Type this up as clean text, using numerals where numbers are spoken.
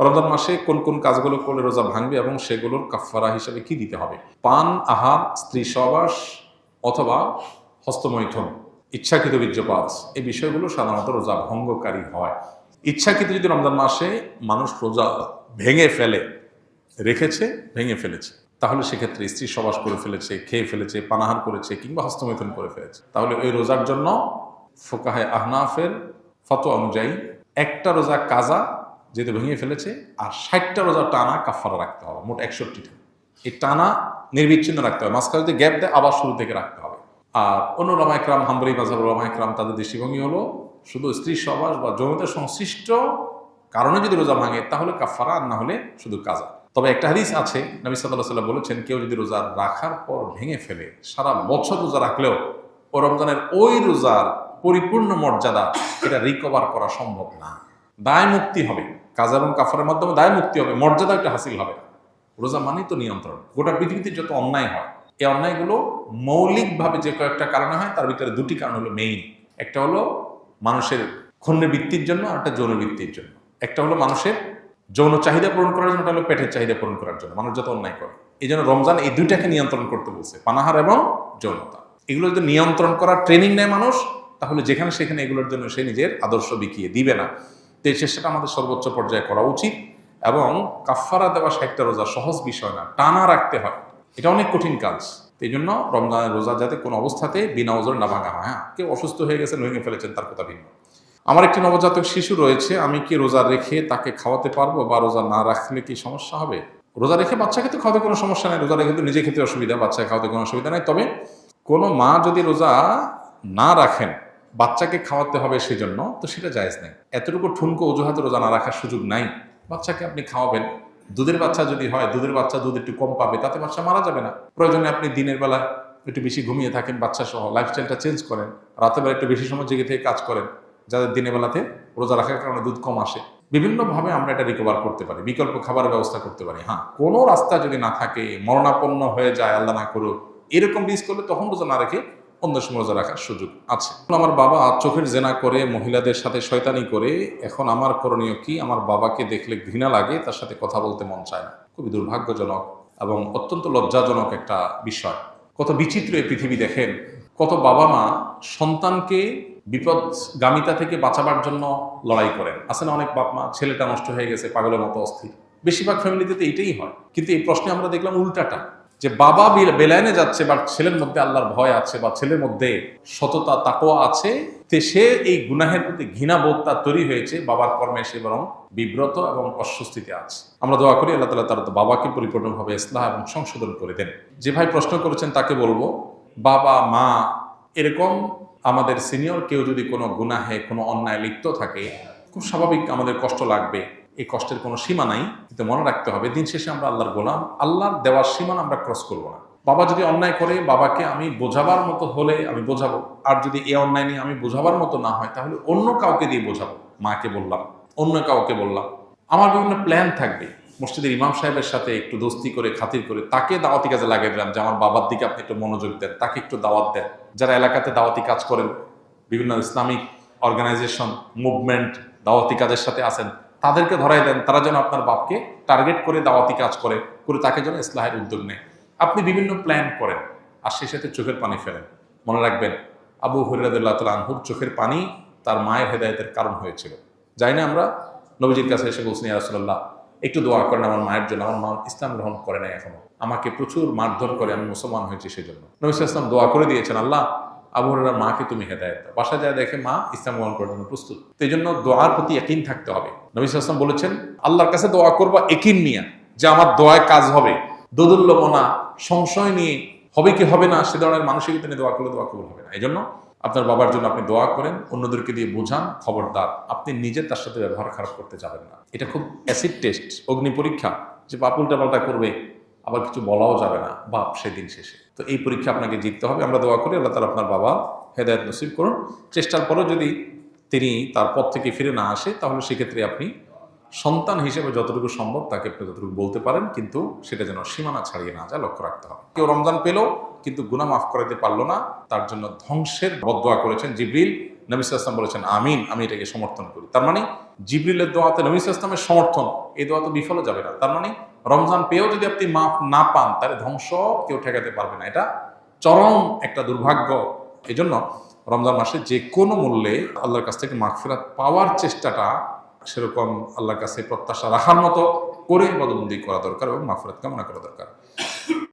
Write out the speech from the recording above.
রমজান মাসে কোন কোন কাজগুলো করলে রোজা ভাঙবে এবং সেগুলোর কাফফারা হিসেবে কি দিতে হবে? পান, আহার, স্ত্রী সহবাস অথবা হস্তমৈথুন, ইচ্ছাকৃত বীর্যপাত, এই বিষয়গুলো সাধারণত রোজা ভঙ্গকারী হয়। ইচ্ছাকৃত যদি রমজান মাসে মানুষ রোজা ভেঙে ফেলে, রেখেছে ভেঙে ফেলেছে, তাহলে সেক্ষেত্রে স্ত্রী সহবাস করে ফেলেছে, খেয়ে ফেলেছে, পানাহার করেছে কিংবা হস্তমৈথুন করে ফেলেছে, তাহলে ওই রোজার জন্য ফোকাহে আহনাফের ফতোয়া অনুযায়ী একটা রোজা কাজা যেহেতু ভেঙে ফেলেছে, আর 60টা রোজা টানা কাফারা রাখতে হবে, মোট 61টা। এই টানা নির্বিচ্ছিন্ন রাখতে হবে, মাঝখানে যদি গ্যাপ দেয় আবার শুরু থেকে রাখতে হবে। আর অন্য ওলামা ইকরাম, হাম্বলী মাযহাবের ওলামা ইকরাম, তাদের দৃষ্টিভঙ্গি হলো শুধু স্ত্রী সহবাস বা যৌনতার সংশ্লিষ্ট কারণে যদি রোজা ভাঙে তাহলে কাফারা, আর না হলে শুধু কাজা। তবে একটা হাদিস আছে, নবী সাল্লাল্লাহু আলাইহি ওয়াসাল্লাম বলেছেন, কেউ যদি রোজা রাখার পর ভেঙে ফেলে, সারা বছর রোজা রাখলেও ও রমজানের ওই রোজার পরিপূর্ণ মর্যাদা এটা রিকভার করা সম্ভব না। দায় মুক্তি হবে, কাজা এবং কাফারের মাধ্যমে দায় মুক্তি হবে, মর্যাদা একটা হাসিল হবে না। রোজা মানেই তো নিয়ন্ত্রণ। গোটা পৃথিবীতে যত অন্যায় হয়, এই অন্যায়গুলো মৌলিকভাবে যে কয়েকটা কারণে হয়, তার ভিতরে দুটি কারণ হলো মেইন। একটা হলো মানুষের ক্ষুণ্ণ বৃত্তির জন্য, আর একটা যৌন বৃত্তির জন্য। একটা হলো মানুষের যৌন চাহিদা পূরণ করার জন্য, একটা হলো পেটের চাহিদা পূরণ করার জন্য মানুষ যত অন্যায় করে। এই জন্য রমজান এই দুইটাকে নিয়ন্ত্রণ করতে বলছে, পানাহার এবং যৌনতা। এগুলো যদি নিয়ন্ত্রণ করার ট্রেনিং নেয় মানুষ, তাহলে যেখানে সেখানে এগুলোর জন্য সে নিজের আদর্শ বিকিয়ে দিবে না। তো এই চেষ্টাটা আমাদের সর্বোচ্চ পর্যায়ে করা উচিত। এবং কাফফারা দেওয়া 60টা রোজা সহজ বিষয় না, টানা রাখতে হয়, এটা অনেক কঠিন কাজ। এই জন্য রমজানের রোজা যাতে কোনো অবস্থাতে বিনা ওজরে না ভাঙা হয়। হ্যাঁ, কেউ অসুস্থ হয়ে গেছে, ভেঙে ফেলেছেন, তার কথা ভিন্ন। আমার একটি নবজাতক শিশু রয়েছে, আমি কি রোজা রেখে তাকে খাওয়াতে পারবো, বা রোজা না রাখলে কি সমস্যা হবে? রোজা রেখে বাচ্চাকে তো খাওয়াতে কোনো সমস্যা নেই, রোজা রেখে তো নিজে খেতে অসুবিধা, বাচ্চাকে খাওয়াতে কোনো অসুবিধা নেই। তবে কোনো মা যদি রোজা না রাখেন, বাচ্চাকে খাওয়াতে হবে সেজন্য, তো সেটা জায়েজ নেই। এতটুকু ঠুনকো অজুহাতে রোজা না রাখার সুযোগ নাই। বাচ্চাকে আপনি খাওয়াবেন, দুধের বাচ্চা যদি হয়, দুধের বাচ্চা দুধ একটু কম পাবে, তাতে বাচ্চা মারা যাবে না। প্রয়োজনে আপনি দিনের বেলা একটু বেশি ঘুমিয়ে থাকেন বাচ্চা সহ, লাইফস্টাইলটা চেঞ্জ করেন, রাতের বেলা একটু বেশি সময় জেগে থেকে কাজ করেন, যাদের দিনের বেলাতে রোজা রাখার কারণে দুধ কম আসে। বিভিন্নভাবে আমরা এটা রিকভার করতে পারি, বিকল্প খাবারের ব্যবস্থা করতে পারি। হ্যাঁ, কোনো রাস্তা যদি না থাকে, মরণাপন্ন হয়ে যায়, আল্লাহ না করুক, এরকম রিস্ক করলে তখন রোজা না রেখে অন্য সময় রোজা রাখার সুযোগ আছে। আমার বাবা চোখের জেনা করে, মহিলাদের সাথে শয়তানি করে, এখন আমার করণীয় কি? আমার বাবাকে দেখলে ঘৃণা লাগে, তার সাথে কথা বলতে মন চায় না। খুবই দুর্ভাগ্যজনক এবং অত্যন্ত লজ্জাজনক একটা বিষয়। কত বিচিত্র এই পৃথিবী দেখেন, কত বাবা মা সন্তানকে বিপদগামিতা থেকে বাঁচাবার জন্য লড়াই করেন। আছে না অনেক বাপ মা, ছেলেটা নষ্ট হয়ে গেছে, পাগলের মতো অস্থির। বেশিরভাগ ফ্যামিলিতে তো এইটাই হয়। কিন্তু এই প্রশ্নে আমরা দেখলাম উল্টাটা, যে বাবা বেলায়নে যাচ্ছে, বা ছেলের মধ্যে আল্লাহর ভয় আছে, বা ছেলের মধ্যে সততা তাকওয়া আছে, তে সে এই গুনাহের প্রতি ঘৃণাবোধ তার তৈরি হয়েছে, বাবার কর্মে সে বরং বিব্রত এবং অস্বস্তিতে আছে। আমরা দোয়া করি আল্লাহ তাআলা তার বাবাকে পরিপূর্ণভাবে ইসলাহ এবং সংশোধন করে দেন। যে ভাই প্রশ্ন করেছেন তাকে বলবো, বাবা মা এরকম আমাদের সিনিয়র কেউ যদি কোনো গুনাহে, কোনো অন্যায় লিপ্ত থাকে, খুব স্বাভাবিক আমাদের কষ্ট লাগবে। এই কষ্টের কোনো সীমা নাই, কিন্তু মনে রাখতে হবে দিন শেষে আমরা আল্লাহর গোলাম, আল্লাহর দেওয়ার সীমা আমরা ক্রস করবো না। বাবা যদি অন্যায় করে, বাবাকে আমি বোঝাবার মতো হলে আমি বোঝাবো, আর যদি এ অন্যায় নিয়ে আমি বোঝাবার মতো না হয়, তাহলে অন্য কাউকে দিয়ে বোঝাবো। মাকে বললাম, অন্য কাউকে বললাম। আমার বিভিন্ন প্ল্যান থাকবে, মসজিদের ইমাম সাহেবের সাথে একটু দোস্তি করে, খাতির করে তাকে দাওয়াতি কাজে লাগিয়ে দিলাম, যে আমার বাবার দিকে আপনি একটু মনোযোগ দেন, তাকে একটু দাওয়াত দেন। যারা এলাকাতে দাওয়াতি কাজ করেন, বিভিন্ন ইসলামিক অর্গানাইজেশন, মুভমেন্ট, দাওয়াতি কাজের সাথে আছেন, তাদেরকে ধরাই দেন, তারা যেন আপনার বাপকে টার্গেট করে দাওয়াতি কাজ করে তাকে যেন ইসলাহের উদ্যোগ নেয়। আপনি বিভিন্ন প্ল্যান করেন, আর সেই সাথে চোখের পানি ফেলেন। মনে রাখবেন, আবু হুরায়রা রাদিয়াল্লাহু তাআলা আনহুর চোখের পানি তার মায়ের হেদায়েতের কারণ হয়েছিল। যাই না আমরা নবীজির কাছে এসে বলছেন, ইয়া রাসূলুল্লাহ একটু দোয়া করেন আমার মায়ের জন্য, আমার মা ইসলাম গ্রহণ করে নাই এখনো, আমাকে প্রচুর মারধর করে, আমি মুসলমান হয়েছি সেজন্য। নবী সাল্লাল্লাহু আলাইহি ওয়াসাল্লাম দোয়া করে দিয়েছেন, আল্লাহ আবু হুরায়রার মাকে তুমি হেদায়েত দাও। বাসায় যায় দেখে মা ইসলাম গ্রহণ করার জন্য প্রস্তুত। তো এই জন্য দোয়ার প্রতি ইয়াকিন থাকতে হবে। নবী সাল্লাল্লাহু আলাইহি ওয়াসাল্লাম বলেছেন, আল্লাহর কাছে দোয়া করবা ইয়াকিন নিয়ে, যে আমার দোয়ায় কাজ হবে। দোদুল্যমনা, সংশয় নিয়ে হবে কি হবে না সে ধরনের মানসিকতা নিয়ে দোয়া করলে দোয়া কবুল হবে না। এই জন্য আপনার বাবার জন্য আপনি দোয়া করেন, অন্যদেরকে দিয়ে বোঝান, খবরদার আপনি নিজে তার সাথে ব্যবহার খারাপ করতে যাবেন না। এটা খুব অ্যাসিড টেস্ট, অগ্নি পরীক্ষা, যে বাপ উল্টাপাল্টা করবে, আবার কিছু বলাও যাবে না বাপ সেদিন শেষে। তো এই পরীক্ষা আপনাকে জিততে হবে। আমরা দোয়া করি আল্লাহ তাআলা আপনার বাবা হেদায়েত নসিব করুন। চেষ্টার পরেও যদি তিনি তার পথ থেকে ফিরে না আসে, তাহলে সেক্ষেত্রে আপনি সন্তান হিসেবে যতটুকু সম্ভব তাকে আপনি যতটুকু বলতে পারেন, কিন্তু সেটা যেন সীমানা ছাড়িয়ে না যায়, লক্ষ্য রাখতে হবে। কেউ রমজান পেল কিন্তু গুনাহ মাফ করাতে পারলো না, তার জন্য ধ্বংসের বদদোয়া করেছেন জিবরিল নবী সাল্লাল্লাহু আলাইহি ওয়াসাল্লাম বলেছেন আমিন, আমি এটাকে সমর্থন করি। তার মানে জিবরিলের দোয়াতে নবী সাল্লাল্লাহু আলাইহি ওয়াসাল্লামের সমর্থন, এই দোয়া তো বিফলে যাবে না। তার মানে রমজান পেয়েও যদি আপনি মাফ না পান, তাহলে ধ্বংস কেউ ঠেকাতে পারবে না, এটা চরম একটা দুর্ভাগ্য। এই জন্য রমজান মাসে যে কোনো মূল্যে আল্লাহর কাছ থেকে মাগফিরাত পাওয়ার চেষ্টাটা সেরকম আল্লাহর কাছে প্রত্যাশা রাখার মতো করে বদবন্দি করা দরকার এবং মাগফিরাত কামনা করা দরকার।